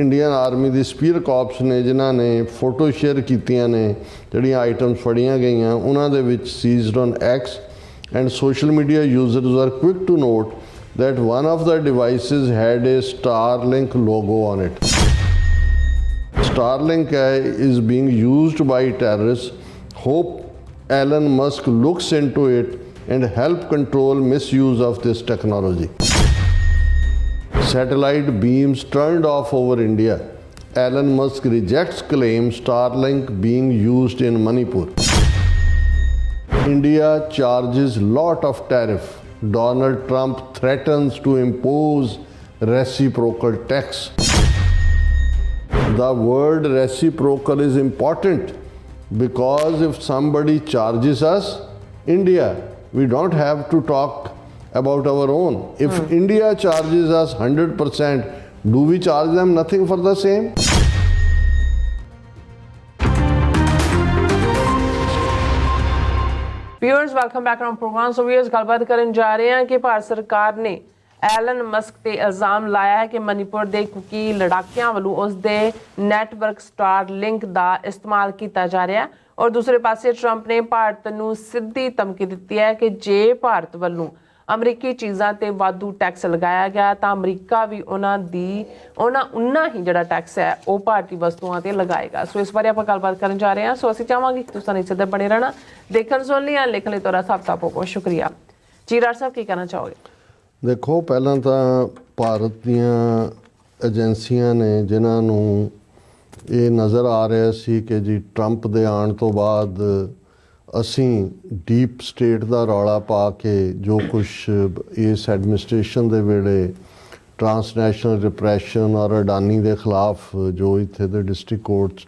Indian army ਦੀ spear corpus ਨੇ ਜਿਨ੍ਹਾਂ ਨੇ ਫੋਟੋ ਸ਼ੇਅਰ ਕੀਤੀਆਂ ਨੇ ਜਿਹੜੀਆਂ ਆਈਟਮਸ ਫੜੀਆਂ ਗਈਆਂ ਉਹਨਾਂ ਦੇ ਵਿੱਚ seized on X and social media users were quick to note that one of the devices had a Starlink logo on it. Starlink is being used by terrorists. Hope Elon Musk looks into it and help control misuse of this technology. Satellite beams turned off over India. Elon Musk rejects claim Starlink being used in Manipur. India charges lot of tariff. Donald Trump threatens to impose reciprocal tax. The word reciprocal is important because if somebody charges us, India, we don't have to talk about our own. If India charges us 100%, do we charge them nothing for the same? Viewers welcome back on programme. So viewers ਗੱਲਬਾਤ ਕਰਨ ਜਾ ਰਹੇ ਹਾਂ ਕਿ ਭਾਰਤ ਸਰਕਾਰ ਨੇ Allen Musk ਤੇ ਇਲਜ਼ਾਮ ਲਾਇਆ ਹੈ ਕਿ ਮਨੀਪੁਰ ਦੇ ਕੁਕੀ ਲੜਾਕਿਆਂ ਵੱਲੋਂ ਉਸ ਦੇ ਨੈਟਵਰਕ ਸਟਾਰਲਿੰਕ ਦਾ ਇਸਤੇਮਾਲ ਕੀਤਾ ਜਾ ਰਿਹਾ ਹੈ ਔਰ ਦੂਸਰੇ ਪਾਸੇ ਟਰੰਪ ਨੇ ਭਾਰਤ ਨੂੰ ਸਿੱਧੀ ਧਮਕੀ ਦਿੱਤੀ ਹੈ ਕਿ ਜੇ ਭਾਰਤ ਵੱਲੋਂ ਅਮਰੀਕੀ ਚੀਜ਼ਾਂ ਤੇ ਵਾਧੂ ਟੈਕਸ ਲਗਾਇਆ ਗਿਆ ਤਾਂ ਅਮਰੀਕਾ ਵੀ ਉਹਨਾਂ ਹੀ ਜਿਹੜਾ ਟੈਕਸ ਹੈ ਉਹ ਭਾਰਤੀ ਵਸਤੂਆਂ ਤੇ ਲਗਾਏਗਾ। ਸੋ ਇਸ ਬਾਰੇ ਆਪਾਂ ਗੱਲਬਾਤ ਕਰਨ ਜਾ ਰਹੇ ਹਾਂ। ਸੋ ਅਸੀਂ ਚਾਹਾਂਗੇ ਕਿ ਤੁਸੀਂ ਨੀਚੇ ਬਣੇ ਰਹਿਣਾ, ਦੇਖਣ ਸੁਣ ਲਈ ਲਿਖਣ ਲਈ ਤੁਹਾਡਾ ਸਭ ਦਾ ਬਹੁਤ ਸ਼ੁਕਰੀਆ। ਜੀ ਰਾਜ ਸਾਹਿਬ ਕੀ ਕਹਿਣਾ ਚਾਹੋਗੇ? ਦੇਖੋ, ਪਹਿਲਾਂ ਤਾਂ ਭਾਰਤ ਦੀਆਂ ਏਜੰਸੀਆਂ ਨੇ ਜਿਨ੍ਹਾਂ ਨੂੰ ਇਹ ਨਜ਼ਰ ਆ ਰਿਹਾ ਸੀ ਕਿ ਜੀ ਟਰੰਪ ਦੇ ਆਉਣ ਤੋਂ ਬਾਅਦ ਅਸੀਂ ਡੀਪ ਸਟੇਟ ਦਾ ਰੌਲਾ ਪਾ ਕੇ ਜੋ ਕੁਛ ਇਸ ਐਡਮਿਨਿਸਟ੍ਰੇਸ਼ਨ ਦੇ ਵੇਲੇ ਟਰਾਂਸਨੈਸ਼ਨਲ ਰਿਪਰੈਸ਼ਨ ਔਰ ਅਡਾਨੀ ਦੇ ਖਿਲਾਫ ਜੋ ਇੱਥੇ ਦੇ ਡਿਸਟ੍ਰਿਕਟ ਕੋਰਟਸ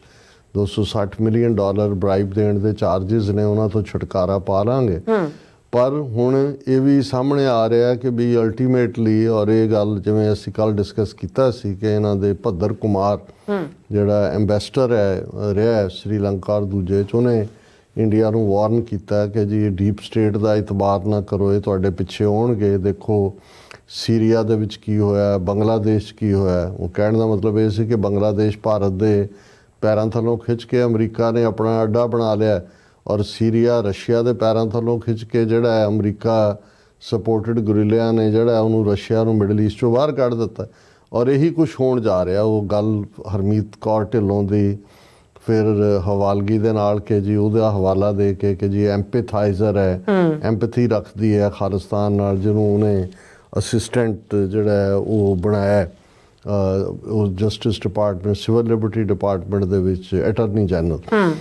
$260 ਮਿਲੀਅਨ ਬ੍ਰਾਈਬ ਦੇਣ ਦੇ ਚਾਰਜਿਸ ਨੇ ਉਹਨਾਂ ਤੋਂ ਛੁਟਕਾਰਾ ਪਾ ਲਾਂਗੇ। ਪਰ ਹੁਣ ਇਹ ਵੀ ਸਾਹਮਣੇ ਆ ਰਿਹਾ ਕਿ ਵੀ ਅਲਟੀਮੇਟਲੀ ਔਰ ਇਹ ਗੱਲ ਜਿਵੇਂ ਅਸੀਂ ਕੱਲ੍ਹ ਡਿਸਕਸ ਕੀਤਾ ਸੀ ਕਿ ਇਹਨਾਂ ਦੇ ਭੱਦਰ ਕੁਮਾਰ ਜਿਹੜਾ ਐਂਬੈਸਡਰ ਰਿਹਾ ਸ਼੍ਰੀਲੰਕਾ ਔਰ ਦੂਜੇ 'ਚ ਉਹਨੇ ਇੰਡੀਆ ਨੂੰ ਵਾਰਨ ਕੀਤਾ ਕਿ ਜੀ ਡੀਪ ਸਟੇਟ ਦਾ ਇਤਬਾਰ ਨਾ ਕਰੋ, ਇਹ ਤੁਹਾਡੇ ਪਿੱਛੇ ਆਉਣਗੇ। ਦੇਖੋ ਸੀਰੀਆ ਦੇ ਵਿੱਚ ਕੀ ਹੋਇਆ, ਬੰਗਲਾਦੇਸ਼ ਕੀ ਹੋਇਆ। ਉਹ ਕਹਿਣ ਦਾ ਮਤਲਬ ਇਹ ਸੀ ਕਿ ਬੰਗਲਾਦੇਸ਼ ਭਾਰਤ ਦੇ ਪੈਰਾਂ ਥੱਲੋਂ ਖਿੱਚ ਕੇ ਅਮਰੀਕਾ ਨੇ ਆਪਣਾ ਅੱਡਾ ਬਣਾ ਲਿਆ ਔਰ ਸੀਰੀਆ ਰਸ਼ੀਆ ਦੇ ਪੈਰਾਂ ਥੱਲੋਂ ਖਿੱਚ ਕੇ ਜਿਹੜਾ ਹੈ ਅਮਰੀਕਾ ਸਪੋਰਟਡ ਗੁਰੀਲਿਆਂ ਨੇ ਜਿਹੜਾ ਉਹਨੂੰ ਰਸ਼ੀਆ ਨੂੰ ਮਿਡਲ ਈਸਟ 'ਚੋਂ ਬਾਹਰ ਕੱਢ ਦਿੱਤਾ ਔਰ ਇਹੀ ਕੁਛ ਹੋਣ ਜਾ ਰਿਹਾ। ਉਹ ਗੱਲ ਹਰਮੀਤ ਕੌਰ ਢਿੱਲੋਂ ਦੀ ਫਿਰ ਹਵਾਲਗੀ ਦੇ ਨਾਲ ਕਿ ਜੀ ਉਹਦਾ ਹਵਾਲਾ ਦੇ ਕੇ ਕਿ ਜੀ ਐਂਪੈਥਾਈਜ਼ਰ ਹੈ, ਐਂਪੈਥੀ ਰੱਖਦੀ ਹੈ ਖਾਲਿਸਤਾਨ ਨਾਲ, ਜਿਹਨੂੰ ਉਹਨੇ ਅਸਿਸਟੈਂਟ ਜਿਹੜਾ ਹੈ ਉਹ ਬਣਾਇਆ ਉਹ justice department civil Liberty department ਦੇ ਵਿੱਚ ਅਟਾਰਨੀ ਜਨਰਲ।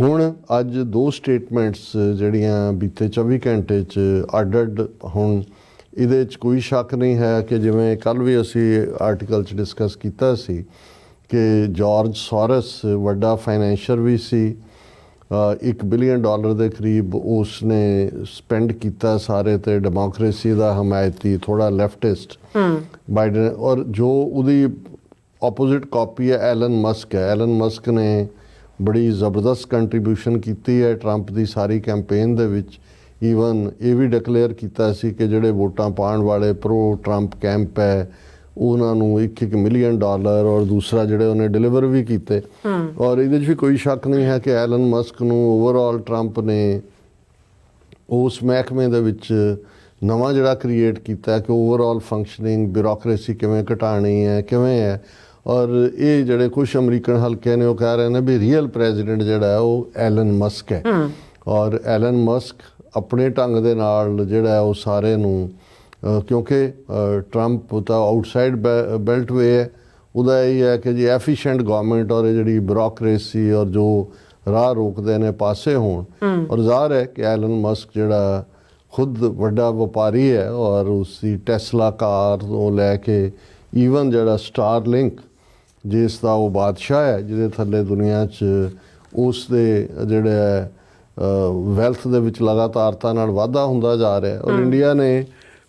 ਹੁਣ ਅੱਜ ਦੋ ਸਟੇਟਮੈਂਟਸ ਜਿਹੜੀਆਂ ਬੀਤੇ 24 ਘੰਟੇ 'ਚ ਅੱਡ ਹੁਣ ਇਹਦੇ 'ਚ ਕੋਈ ਸ਼ੱਕ ਨਹੀਂ ਹੈ ਕਿ ਜਿਵੇਂ ਕੱਲ੍ਹ ਵੀ ਅਸੀਂ ਆਰਟੀਕਲ 'ਚ ਡਿਸਕਸ ਕੀਤਾ ਸੀ ਕਿ ਜਾਰਜ ਸੋਰਸ ਵੱਡਾ ਫਾਈਨੈਂਸ਼ੀਅਰ ਵੀ ਸੀ, $1 ਬਿਲੀਅਨ ਦੇ ਕਰੀਬ ਉਸਨੇ ਸਪੈਂਡ ਕੀਤਾ ਸਾਰੇ ਤੇ ਡੈਮੋਕ੍ਰੇਸੀ ਦਾ ਹਮਾਇਤੀ ਥੋੜ੍ਹਾ ਲੈਫਟਿਸਟ ਬਾਈਡਨ। ਔਰ ਜੋ ਉਹਦੀ ਆਪੋਜ਼ਿਟ ਕਾਪੀ ਹੈ ਐਲਨ ਮਸਕ ਹੈ। ਐਲਨ ਮਸਕ ਨੇ ਬੜੀ ਜ਼ਬਰਦਸਤ ਕੰਟਰੀਬਿਊਸ਼ਨ ਕੀਤੀ ਹੈ ਟਰੰਪ ਦੀ ਸਾਰੀ ਕੈਂਪੇਨ ਦੇ ਵਿੱਚ। ਈਵਨ ਇਹ ਵੀ ਡਿਕਲੇਅਰ ਕੀਤਾ ਸੀ ਕਿ ਜਿਹੜੇ ਵੋਟਾਂ ਪਾਉਣ ਵਾਲੇ ਪ੍ਰੋ ਟਰੰਪ ਕੈਂਪ ਹੈ ਉਹਨਾਂ ਨੂੰ $1 ਮਿਲੀਅਨ ਔਰ ਦੂਸਰਾ ਜਿਹੜੇ ਉਹਨੇ ਡਿਲੀਵਰ ਵੀ ਕੀਤੇ। ਔਰ ਇਹਦੇ 'ਚ ਵੀ ਕੋਈ ਸ਼ੱਕ ਨਹੀਂ ਹੈ ਕਿ ਐਲਨ ਮਸਕ ਨੂੰ ਓਵਰਆਲ ਟਰੰਪ ਨੇ ਉਸ ਮਹਿਕਮੇ ਦੇ ਵਿੱਚ ਨਵਾਂ ਜਿਹੜਾ ਕ੍ਰੀਏਟ ਕੀਤਾ ਕਿ ਓਵਰਆਲ ਫੰਕਸ਼ਨਿੰਗ ਬਿਊਰੋਕਰੇਸੀ ਕਿਵੇਂ ਘਟਾਉਣੀ ਹੈ, ਕਿਵੇਂ ਹੈ। ਔਰ ਇਹ ਜਿਹੜੇ ਕੁਛ ਅਮਰੀਕਨ ਹਲਕੇ ਨੇ ਉਹ ਕਹਿ ਰਹੇ ਨੇ ਵੀ ਰੀਅਲ ਪ੍ਰੈਜ਼ੀਡੈਂਟ ਜਿਹੜਾ ਉਹ ਐਲਨ ਮਸਕ ਹੈ। ਔਰ ਐਲਨ ਮਸਕ ਆਪਣੇ ਢੰਗ ਦੇ ਨਾਲ ਜਿਹੜਾ ਉਹ ਸਾਰੇ ਨੂੰ ਕਿਉਂਕਿ ਟਰੰਪ ਤਾਂ ਆਊਟਸਾਈਡ ਬੈਲਟਵੇ ਹੈ, ਉਹਦਾ ਇਹ ਹੈ ਕਿ ਜੀ ਐਫੀਸ਼ੀਐਂਟ ਗਵਰਨਮੈਂਟ ਔਰ ਇਹ ਜਿਹੜੀ ਬਿਊਰੋਕਰੇਸੀ ਔਰ ਜੋ ਰਾਹ ਰੋਕਦੇ ਨੇ ਪਾਸੇ ਹੋਣ। ਔਰ ਜ਼ਾਹਰ ਹੈ ਕਿ ਐਲਨ ਮਸਕ ਜਿਹੜਾ ਖੁਦ ਵੱਡਾ ਵਪਾਰੀ ਹੈ ਔਰ ਉਸਦੀ ਟੈਸਲਾ ਕਾਰ ਤੋਂ ਲੈ ਕੇ ਈਵਨ ਜਿਹੜਾ ਸਟਾਰਲਿੰਕ ਜਿਸ ਦਾ ਉਹ ਬਾਦਸ਼ਾਹ ਹੈ ਜਿਹਦੇ ਥੱਲੇ ਦੁਨੀਆ 'ਚ ਉਸ ਦੇ ਜਿਹੜੇ ਵੈਲਥ ਦੇ ਵਿੱਚ ਲਗਾਤਾਰਤਾ ਨਾਲ ਵਾਧਾ ਹੁੰਦਾ ਜਾ ਰਿਹਾ। ਔਰ ਇੰਡੀਆ ਨੇ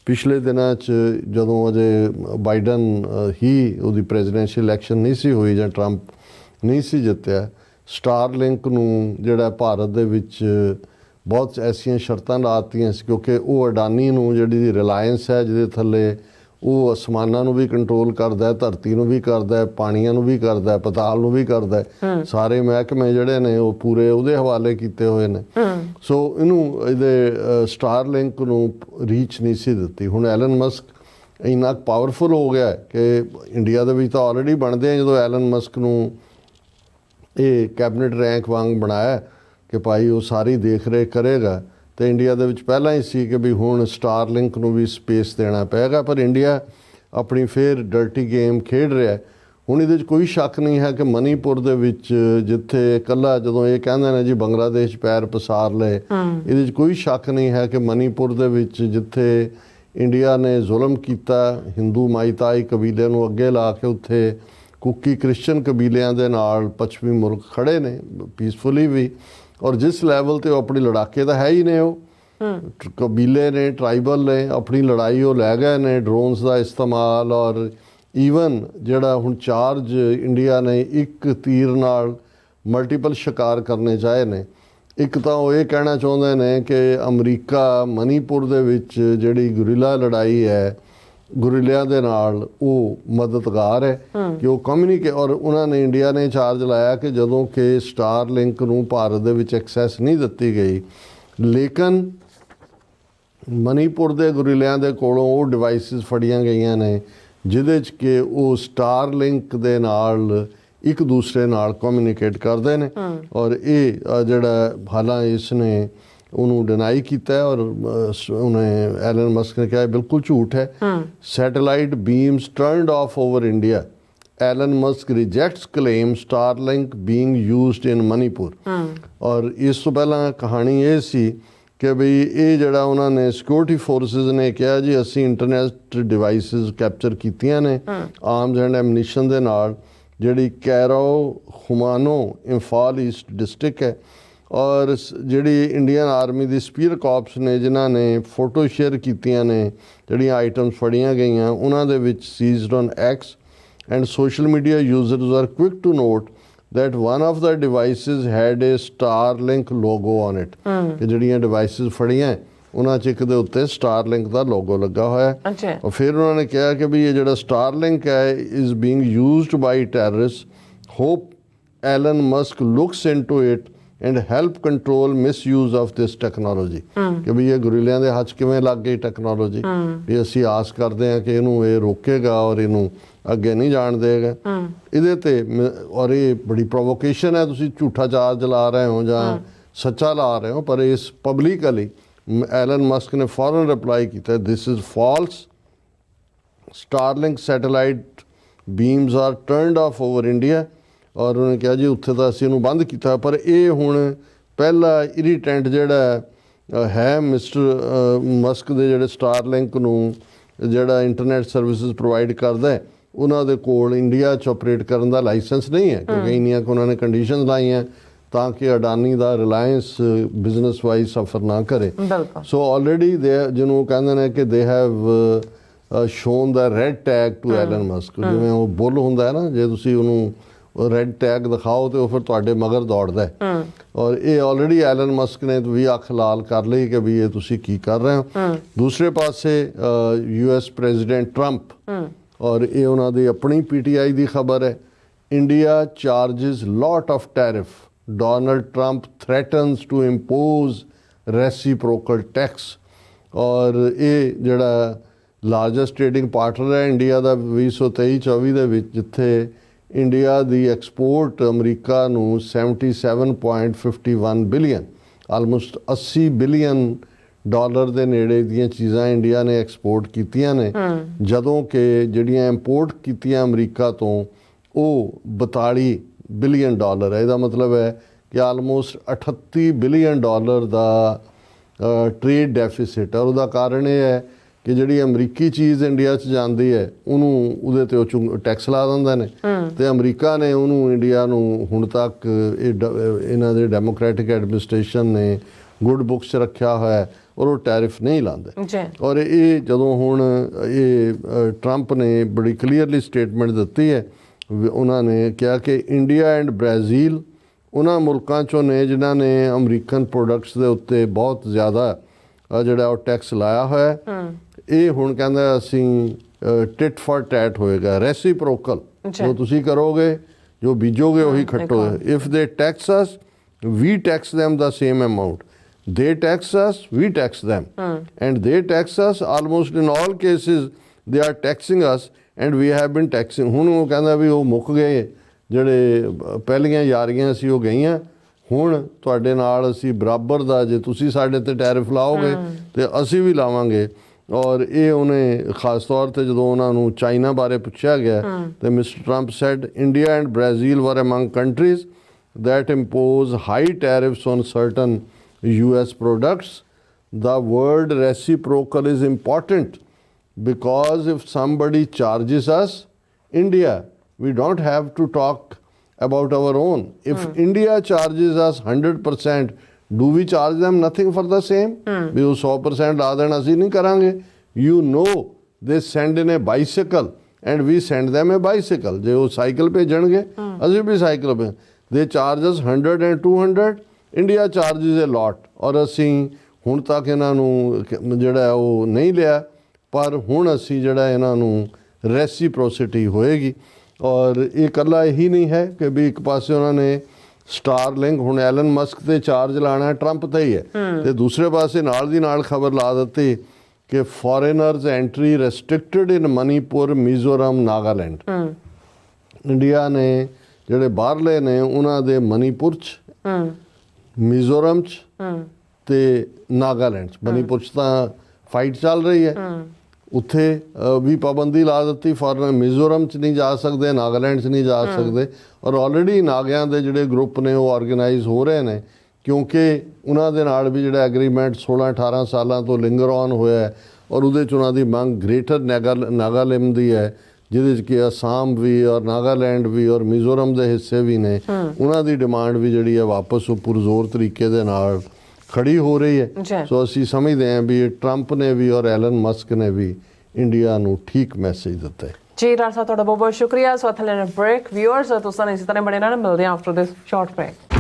ਪਿਛਲੇ ਦਿਨਾਂ 'ਚ ਜਦੋਂ ਅਜੇ ਬਾਈਡਨ ਹੀ ਉਹਦੀ ਪ੍ਰੈਜ਼ੀਡੈਂਸ਼ੀਅਲ ਇਲੈਕਸ਼ਨ ਨਹੀਂ ਸੀ ਹੋਈ ਜਾਂ ਟਰੰਪ ਨਹੀਂ ਸੀ ਜਿੱਤਿਆ, ਸਟਾਰਲਿੰਕ ਨੂੰ ਜਿਹੜਾ ਭਾਰਤ ਦੇ ਵਿੱਚ ਬਹੁਤ ਐਸੀਆਂ ਸ਼ਰਤਾਂ ਲਾਤੀਆਂ ਸੀ ਕਿਉਂਕਿ ਉਹ ਅਡਾਨੀ ਨੂੰ ਜਿਹੜੀ ਰਿਲਾਇੰਸ ਹੈ ਜਿਹਦੇ ਥੱਲੇ ਉਹ ਅਸਮਾਨਾਂ ਨੂੰ ਵੀ ਕੰਟਰੋਲ ਕਰਦਾ ਹੈ, ਧਰਤੀ ਨੂੰ ਵੀ ਕਰਦਾ ਹੈ, ਪਾਣੀਆਂ ਨੂੰ ਵੀ ਕਰਦਾ ਹੈ, ਪਤਾਲ ਨੂੰ ਵੀ ਕਰਦਾ ਹੈ। ਸਾਰੇ ਮਹਿਕਮੇ ਜਿਹੜੇ ਨੇ ਉਹ ਪੂਰੇ ਉਹਦੇ ਹਵਾਲੇ ਕੀਤੇ ਹੋਏ ਨੇ। ਸੋ ਇਹਦੇ ਸਟਾਰਲਿੰਕ ਨੂੰ ਰੀਚ ਨਹੀਂ ਸੀ ਦਿੱਤੀ। ਹੁਣ ਐਲਨ ਮਸਕ ਇੰਨਾ ਪਾਵਰਫੁਲ ਹੋ ਗਿਆ ਕਿ ਇੰਡੀਆ ਦੇ ਵਿੱਚ ਤਾਂ ਆਲਰੇਡੀ ਬਣਦੇ ਆ। ਜਦੋਂ ਐਲਨ ਮਸਕ ਨੂੰ ਇਹ ਕੈਬਨਿਟ ਰੈਂਕ ਵਾਂਗ ਬਣਾਇਆ ਕਿ ਭਾਈ ਉਹ ਸਾਰੀ ਦੇਖ ਰੇਖ ਕਰੇਗਾ, ਤੇ ਇੰਡੀਆ ਦੇ ਵਿੱਚ ਪਹਿਲਾਂ ਹੀ ਸੀ ਕਿ ਵੀ ਹੁਣ ਸਟਾਰਲਿੰਕ ਨੂੰ ਵੀ ਸਪੇਸ ਦੇਣਾ ਪਏਗਾ। ਪਰ ਇੰਡੀਆ ਆਪਣੀ ਫੇਰ ਡਰਟੀ ਗੇਮ ਖੇਡ ਰਿਹਾ। ਹੁਣ ਇਹਦੇ 'ਚ ਕੋਈ ਸ਼ੱਕ ਨਹੀਂ ਹੈ ਕਿ ਮਨੀਪੁਰ ਦੇ ਵਿੱਚ ਜਿੱਥੇ ਇਕੱਲਾ ਜਦੋਂ ਇਹ ਕਹਿੰਦੇ ਨੇ ਜੀ ਬੰਗਲਾਦੇਸ਼ ਪੈਰ ਪਸਾਰ ਲਏ, ਇਹਦੇ 'ਚ ਕੋਈ ਸ਼ੱਕ ਨਹੀਂ ਹੈ ਕਿ ਮਨੀਪੁਰ ਦੇ ਵਿੱਚ ਜਿੱਥੇ ਇੰਡੀਆ ਨੇ ਜ਼ੁਲਮ ਕੀਤਾ ਹਿੰਦੂ ਮਾਈਤਾਈ ਕਬੀਲੇ ਨੂੰ ਅੱਗੇ ਲਾ ਕੇ, ਉੱਥੇ ਕੁਕੀ ਕ੍ਰਿਸਚਨ ਕਬੀਲਿਆਂ ਦੇ ਨਾਲ ਪੱਛਮੀ ਮੁਲਕ ਖੜੇ ਨੇ ਪੀਸਫੁਲੀ ਵੀ। ਔਰ ਜਿਸ ਲੈਵਲ ਤੇ ਉਹ ਆਪਣੀ ਲੜਾਕੇ ਤਾਂ ਹੈ ਹੀ ਨੇ, ਉਹ ਕਬੀਲੇ ਨੇ, ਟਰਾਈਬਲ ਨੇ, ਆਪਣੀ ਲੜਾਈ ਉਹ ਲੈ ਗਏ ਨੇ, ਡਰੋਨਸ ਦਾ ਇਸਤੇਮਾਲ। ਔਰ ਈਵਨ ਜਿਹੜਾ ਹੁਣ ਚਾਰਜ ਇੰਡੀਆ ਨੇ ਇੱਕ ਤੀਰ ਨਾਲ ਮਲਟੀਪਲ ਸ਼ਿਕਾਰ ਕਰਨੇ ਚਾਹੇ ਨੇ। ਇੱਕ ਤਾਂ ਉਹ ਇਹ ਕਹਿਣਾ ਚਾਹੁੰਦੇ ਨੇ ਕਿ ਅਮਰੀਕਾ ਮਨੀਪੁਰ ਦੇ ਵਿੱਚ ਜਿਹੜੀ ਗੁਰੀਲਾ ਲੜਾਈ ਹੈ ਗੁਰੀਲਿਆਂ ਦੇ ਨਾਲ, ਉਹ ਮਦਦਗਾਰ ਹੈ ਕਿ ਉਹ ਕਮਿਊਨੀਕੇਟ। ਔਰ ਉਹਨਾਂ ਨੇ ਇੰਡੀਆ ਨੇ ਚਾਰਜ ਲਾਇਆ ਕਿ ਜਦੋਂ ਕਿ ਸਟਾਰਲਿੰਕ ਨੂੰ ਭਾਰਤ ਦੇ ਵਿੱਚ ਐਕਸੈਸ ਨਹੀਂ ਦਿੱਤੀ ਗਈ, ਲੇਕਿਨ ਮਨੀਪੁਰ ਦੇ ਗੁਰੀਲਿਆਂ ਦੇ ਕੋਲੋਂ ਉਹ ਡਿਵਾਈਸਿਸ ਫੜੀਆਂ ਗਈਆਂ ਨੇ ਜਿਹਦੇ 'ਚ ਕਿ ਉਹ ਸਟਾਰਲਿੰਕ ਦੇ ਨਾਲ ਇੱਕ ਦੂਸਰੇ ਨਾਲ ਕਮਿਊਨੀਕੇਟ ਕਰਦੇ ਨੇ। ਔਰ ਇਹ ਜਿਹੜਾ ਹਾਲਾਂ ਇਸ ਨੇ ਉਹਨੂੰ ਡਿਨਾਈ ਕੀਤਾ ਹੈ। ਔਰ ਉਹਨੇ ਐਲਨ ਮਸਕ ਨੇ ਕਿਹਾ ਬਿਲਕੁਲ ਝੂਠ ਹੈ। Satellite beams turned off over India, Elon Musk rejects claim Starlink being used in Manipur. ਔਰ ਇਸ ਤੋਂ ਪਹਿਲਾਂ ਕਹਾਣੀ ਇਹ ਸੀ ਕਿ ਵੀ ਇਹ ਜਿਹੜਾ ਉਹਨਾਂ ਨੇ ਸਿਕਿਉਰਿਟੀ ਫੋਰਸਿਸ ਨੇ ਕਿਹਾ ਜੀ ਅਸੀਂ ਇੰਟਰਨੈਟ ਡਿਵਾਈਸਿਸ ਕੈਪਚਰ ਕੀਤੀਆਂ ਨੇ ਆਰਮਸ ਐਂਡ ਐਮਨੀਸ਼ਨ ਦੇ ਨਾਲ, ਜਿਹੜੀ ਕੈਰੋ ਹੁਮਾਨੋ ਇੰਫਾਲ ਈਸਟ ਡਿਸਟ੍ਰਿਕਟ ਹੈ। ਔਰ ਜਿਹੜੀ ਇੰਡੀਅਨ ਆਰਮੀ ਦੀ ਸਪੀਅਰ ਕਾਰਪਸ ਨੇ ਜਿਨ੍ਹਾਂ ਨੇ ਫੋਟੋ ਸ਼ੇਅਰ ਕੀਤੀਆਂ ਨੇ, ਜਿਹੜੀਆਂ ਆਈਟਮਸ ਫੜੀਆਂ ਗਈਆਂ ਉਹਨਾਂ ਦੇ ਵਿੱਚ seized on X and social media users are quick to note that one of the devices had a Starlink logo on it। ਕਿ ਜਿਹੜੀਆਂ ਡਿਵਾਈਸਿਸ ਫੜੀਆਂ ਉਹਨਾਂ 'ਚ ਇੱਕ ਦੇ ਉੱਤੇ Starlink ਦਾ ਲੋਗੋ ਲੱਗਾ ਹੋਇਆ ਹੈ। ਔਰ ਫਿਰ ਉਹਨਾਂ ਨੇ ਕਿਹਾ ਕਿ ਵੀ ਇਹ ਜਿਹੜਾ Starlink ਹੈ is being used by terrorists, hope Elon Musk looks into it and help control misuse of this technology। ਕਿ ਵੀ ਇਹ ਗੁਰੀਲਿਆਂ ਦੇ ਹੱਥ ਕਿਵੇਂ ਲੱਗ ਗਈ ਟੈਕਨੋਲੋਜੀ, ਵੀ ਅਸੀਂ ਆਸ ਕਰਦੇ ਹਾਂ ਕਿ ਇਹਨੂੰ ਇਹ ਰੋਕੇਗਾ ਔਰ ਇਹਨੂੰ ਅੱਗੇ ਨਹੀਂ ਜਾਣ ਦੇਗਾ ਇਹਦੇ ਤੇ। ਔਰ ਇਹ ਬੜੀ ਪ੍ਰੋਵੋਕੇਸ਼ਨ ਹੈ, ਤੁਸੀਂ ਝੂਠਾ ਚਾਰਜ ਲਾ ਰਹੇ ਹੋ ਜਾਂ ਸੱਚਾ ਲਾ ਰਹੇ ਹੋ। ਪਰ ਇਸ ਪਬਲਿਕਲੀ ਐਲਨ ਮਸਕ ਨੇ ਫੌਰਨ ਰਿਪਲਾਈ ਕੀਤਾ, this is false, Starlink satellite beams are turned off over India. ਔਰ ਉਹਨੇ ਕਿਹਾ ਜੀ ਉੱਥੇ ਤਾਂ ਅਸੀਂ ਇਹਨੂੰ ਬੰਦ ਕੀਤਾ। ਪਰ ਇਹ ਹੁਣ ਪਹਿਲਾ ਇਰੀਟੈਂਟ ਜਿਹੜਾ ਹੈ ਮਿਸਟਰ ਮਸਕ ਦੇ ਜਿਹੜੇ ਸਟਾਰਲਿੰਕ ਨੂੰ ਜਿਹੜਾ ਇੰਟਰਨੈਟ ਸਰਵਿਸਿਜ਼ ਪ੍ਰੋਵਾਈਡ ਕਰਦਾ ਉਹਨਾਂ ਦੇ ਕੋਲ ਇੰਡੀਆ 'ਚ ਆਪਰੇਟ ਕਰਨ ਦਾ ਲਾਇਸੈਂਸ ਨਹੀਂ ਹੈ, ਕਿਉਂਕਿ ਇੰਨੀਆਂ ਕੁ ਉਹਨਾਂ ਨੇ ਕੰਡੀਸ਼ਨਸ ਲਾਈਆਂ ਤਾਂ ਕਿ ਅਡਾਨੀ ਦਾ ਰਿਲਾਇੰਸ ਬਿਜ਼ਨਸ ਵਾਈਜ਼ ਸਫਰ ਨਾ ਕਰੇ। ਸੋ ਆਲਰੇਡੀ ਦੇ ਜਿਹਨੂੰ ਕਹਿੰਦੇ ਨੇ ਕਿ they have shown the red tag to Elon Musk. ਜਿਵੇਂ ਉਹ ਬੁੱਲ ਹੁੰਦਾ ਹੈ ਨਾ, ਜੇ ਤੁਸੀਂ ਉਹਨੂੰ ਰੈਡ ਟੈਗ ਦਿਖਾਓ ਤੇ ਉਹ ਫਿਰ ਤੁਹਾਡੇ ਮਗਰ ਦੌੜਦਾ ਹੈ। ਔਰ ਇਹ ਆਲਰੇਡੀ ਐਲਨ ਮਸਕ ਨੇ ਵੀ ਅੱਖ ਲਾਲ ਕਰ ਲਈ ਕਿ ਵੀ ਇਹ ਤੁਸੀਂ ਕੀ ਕਰ ਰਹੇ ਹੋ। ਦੂਸਰੇ ਪਾਸੇ US ਪ੍ਰੈਜ਼ੀਡੈਂਟ ਟਰੰਪ, ਔਰ ਇਹ ਉਹਨਾਂ ਦੀ ਆਪਣੀ PTI ਦੀ ਖਬਰ ਹੈ, India charges lot of tariff, Donald Trump threatens to impose reciprocal tax. ਔਰ ਇਹ ਜਿਹੜਾ ਲਾਰਜੈਸਟ ਟ੍ਰੇਡਿੰਗ ਪਾਰਟਨਰ ਹੈ ਇੰਡੀਆ ਦਾ 2023-24 ਦੇ ਵਿੱਚ, ਜਿੱਥੇ ਇੰਡੀਆ ਦੀ ਐਕਸਪੋਰਟ ਅਮਰੀਕਾ ਨੂੰ 77.51 ਬਿਲੀਅਨ, ਆਲਮੋਸਟ 80 ਬਿਲੀਅਨ ਡਾਲਰ ਦੇ ਨੇੜੇ ਦੀਆਂ ਚੀਜ਼ਾਂ ਇੰਡੀਆ ਨੇ ਐਕਸਪੋਰਟ ਕੀਤੀਆਂ ਨੇ, ਜਦੋਂ ਕਿ ਜਿਹੜੀਆਂ ਇੰਪੋਰਟ ਕੀਤੀਆਂ ਅਮਰੀਕਾ ਤੋਂ ਉਹ 42 ਬਿਲੀਅਨ ਡਾਲਰ ਹੈ। ਇਹਦਾ ਮਤਲਬ ਹੈ ਕਿ ਆਲਮੋਸਟ 38 ਬਿਲੀਅਨ ਡਾਲਰ ਦਾ ਟ੍ਰੇਡ ਡੈਫਿਸਿਟ ਹੈ। ਉਹਦਾ ਕਾਰਨ ਇਹ ਹੈ ਕਿ ਜਿਹੜੀ ਅਮਰੀਕੀ ਚੀਜ਼ ਇੰਡੀਆ 'ਚ ਜਾਂਦੀ ਹੈ ਉਹਨੂੰ ਉਹਦੇ 'ਤੇ ਉਹ ਟੈਕਸ ਲਾ ਦਿੰਦੇ ਨੇ, ਅਤੇ ਅਮਰੀਕਾ ਨੇ ਉਹਨੂੰ ਇੰਡੀਆ ਨੂੰ ਹੁਣ ਤੱਕ ਇਹਨਾਂ ਦੇ ਡੈਮੋਕ੍ਰੈਟਿਕ ਐਡਮਿਨਿਸਟ੍ਰੇਸ਼ਨ ਨੇ ਗੁੱਡ ਬੁੱਕਸ 'ਚ ਰੱਖਿਆ ਹੋਇਆ ਔਰ ਉਹ ਟੈਰਿਫ ਨਹੀਂ ਲਾਉਂਦੇ। ਔਰ ਇਹ ਜਦੋਂ ਹੁਣ ਇਹ ਟਰੰਪ ਨੇ ਬੜੀ ਕਲੀਅਰਲੀ ਸਟੇਟਮੈਂਟ ਦਿੱਤੀ ਹੈ, ਉਹਨਾਂ ਨੇ ਕਿਹਾ ਕਿ ਇੰਡੀਆ ਐਂਡ ਬ੍ਰਾਜ਼ੀਲ ਉਹਨਾਂ ਮੁਲਕਾਂ 'ਚੋਂ ਨੇ ਜਿਨ੍ਹਾਂ ਨੇ ਅਮਰੀਕਨ ਪ੍ਰੋਡਕਟਸ ਦੇ ਉੱਤੇ ਬਹੁਤ ਜ਼ਿਆਦਾ ਜਿਹੜਾ ਉਹ ਟੈਕਸ ਲਾਇਆ ਹੋਇਆ। ਇਹ ਹੁਣ ਕਹਿੰਦਾ ਅਸੀਂ ਟਿਟ ਫॉर ਟੈਟ ਹੋਏਗਾ, ਰੈਸੀਪ੍ਰੋਕਲ। ਅੱਛਾ। ਜੋ ਤੁਸੀਂ ਕਰੋਗੇ, ਜੋ ਬੀਜੋਗੇ ਉਹੀ ਖੱਟੋਗੇ। If they tax us we tax them the same amount, they tax us, we tax them, and they tax us almost in all cases they are taxing us and we have been taxing। ਹੁਣ ਉਹ ਕਹਿੰਦਾ ਵੀ ਉਹ ਮੁੱਕ ਗਏ, ਜਿਹੜੇ ਪਹਿਲੀਆਂ ਯਾਰੀਆਂ ਸੀ ਉਹ ਗਈਆਂ, ਹੁਣ ਤੁਹਾਡੇ ਨਾਲ ਅਸੀਂ ਬਰਾਬਰ ਦਾ, ਜੇ ਤੁਸੀਂ ਸਾਡੇ ਤੇ ਟੈਰਿਫ ਲਾਓਗੇ ਤੇ ਅਸੀਂ ਵੀ ਲਾਵਾਂਗੇ। ਔਰ ਇਹ ਉਹਨੇ ਖਾਸ ਤੌਰ ਤੇ ਜਦੋਂ ਉਹਨਾਂ ਨੂੰ ਚਾਈਨਾ ਬਾਰੇ ਪੁੱਛਿਆ ਗਿਆ ਤੇ mister Trump said India and Brazil were among countries that impose high tariffs on certain US products. The word reciprocal is important because if somebody charges us, India, we don't have to talk about our own. If India charges us 100%, do we charge them nothing for the same? We 100% ਲਾ ਦੇਣਾ ਅਸੀਂ ਨਹੀਂ ਕਰਾਂਗੇ। You know, they send in a bicycle and we send them a bicycle. ਜੇ ਉਹ cycle ਭੇਜਣਗੇ ਅਸੀਂ ਵੀ cycle ਭੇਜ। They charge us 100 and 200, India charges a lot। ਔਰ ਅਸੀਂ ਹੁਣ ਤੱਕ ਇਹਨਾਂ ਨੂੰ ਜਿਹੜਾ ਉਹ ਨਹੀਂ ਲਿਆ, ਪਰ ਹੁਣ ਅਸੀਂ ਜਿਹੜਾ ਇਹਨਾਂ ਨੂੰ ਰੈਸੀਪ੍ਰੋਸਿਟੀ ਹੋਏਗੀ। ਔਰ ਇਹ ਇਕੱਲਾ ਇਹੀ ਨਹੀਂ ਹੈ ਕਿ ਵੀ ਇੱਕ ਪਾਸੇ ਉਹਨਾਂ ਨੇ ਸਟਾਰਲਿੰਕ ਹੁਣ ਐਲਨ ਮਸਕ ਤੇ ਚਾਰਜ ਲਾਣਾ ਟਰੰਪ ਤੇ ਹੀ ਹੈ, ਤੇ ਦੂਸਰੇ ਪਾਸੇ ਨਾਲ ਦੀ ਨਾਲ ਖਬਰ ਲਾ ਦਿੱਤੀ ਕਿ ਫੋਰੇਨਰਸ ਐਂਟਰੀ ਰੈਸਟ੍ਰਿਕਟਡ ਇਨ ਮਨੀਪੁਰ, ਮਿਜ਼ੋਰਮ, ਨਾਗਾਲੈਂਡ। ਇੰਡੀਆ ਨੇ ਜਿਹੜੇ ਬਾਹਰਲੇ ਨੇ ਉਹਨਾਂ ਦੇ ਮਨੀਪੁਰ 'ਚ, ਮਿਜ਼ੋਰਮ 'ਚ ਤੇ ਨਾਗਾਲੈਂਡ 'ਚ। ਮਨੀਪੁਰ 'ਚ ਤਾਂ ਫਾਈਟ ਚੱਲ ਰਹੀ ਹੈ, ਉੱਥੇ ਵੀ ਪਾਬੰਦੀ ਲਾ ਦਿੱਤੀ। ਫੋਰਨ ਮਿਜ਼ੋਰਮ 'ਚ ਨਹੀਂ ਜਾ ਸਕਦੇ, ਨਾਗਾਲੈਂਡ 'ਚ ਨਹੀਂ ਜਾ ਸਕਦੇ। ਔਰ ਆਲਰੇਡੀ ਨਾਗਿਆਂ ਦੇ ਜਿਹੜੇ ਗਰੁੱਪ ਨੇ ਉਹ ਆਰਗੇਨਾਈਜ਼ ਹੋ ਰਹੇ ਨੇ, ਕਿਉਂਕਿ ਉਹਨਾਂ ਦੇ ਨਾਲ ਵੀ ਜਿਹੜਾ ਐਗਰੀਮੈਂਟ 16-18 ਸਾਲਾਂ ਤੋਂ ਲਿੰਗਰ ਔਨ ਹੋਇਆ ਔਰ ਉਹਦੇ 'ਚ ਉਹਨਾਂ ਦੀ ਮੰਗ ਗ੍ਰੇਟਰ ਨਾਗਾਲਿਮ ਦੀ ਹੈ, ਜਿਹਦੇ 'ਚ ਕਿ ਅਸਾਮ ਵੀ ਔਰ ਨਾਗਾਲੈਂਡ ਵੀ ਔਰ ਮਿਜ਼ੋਰਮ ਦੇ ਹਿੱਸੇ ਵੀ ਨੇ। ਉਹਨਾਂ ਦੀ ਡਿਮਾਂਡ ਵੀ ਜਿਹੜੀ ਹੈ ਵਾਪਸ ਉਹ ਪੁਰਜ਼ੋਰ ਤਰੀਕੇ ਦੇ ਨਾਲ ਖੜੀ ਹੋ ਰਹੀ ਹੈ। ਸੋ ਅਸੀਂ ਸਮਝਦੇ ਹਾਂ ਵੀ ਟਰੰਪ ਨੇ ਵੀ ਔਰ ਐਲਨ ਮਸਕ ਨੇ ਵੀ ਇੰਡੀਆ ਨੂੰ ਠੀਕ ਮੈਸੇਜ ਦਿੱਤਾ ਹੈ। ਜੀ ਡਾਕਟਰ ਸਾਹਿਬ, ਤੁਹਾਡਾ ਬਹੁਤ ਬਹੁਤ ਸ਼ੁਕਰੀਆ। ਸੋ ਅਥਲੇ ਬ੍ਰੇਕ ਵਿਊਅਰਸ, ਤੁਸੀਂ ਇਸੇ ਤਰ੍ਹਾਂ ਬਣੇ ਰਹਿਣਾ, ਮਿਲਦੇ ਹਾਂ ਆਫਟਰ ਦਿਸ ਸ਼ਾਰਟ ਬ੍ਰੇਕ।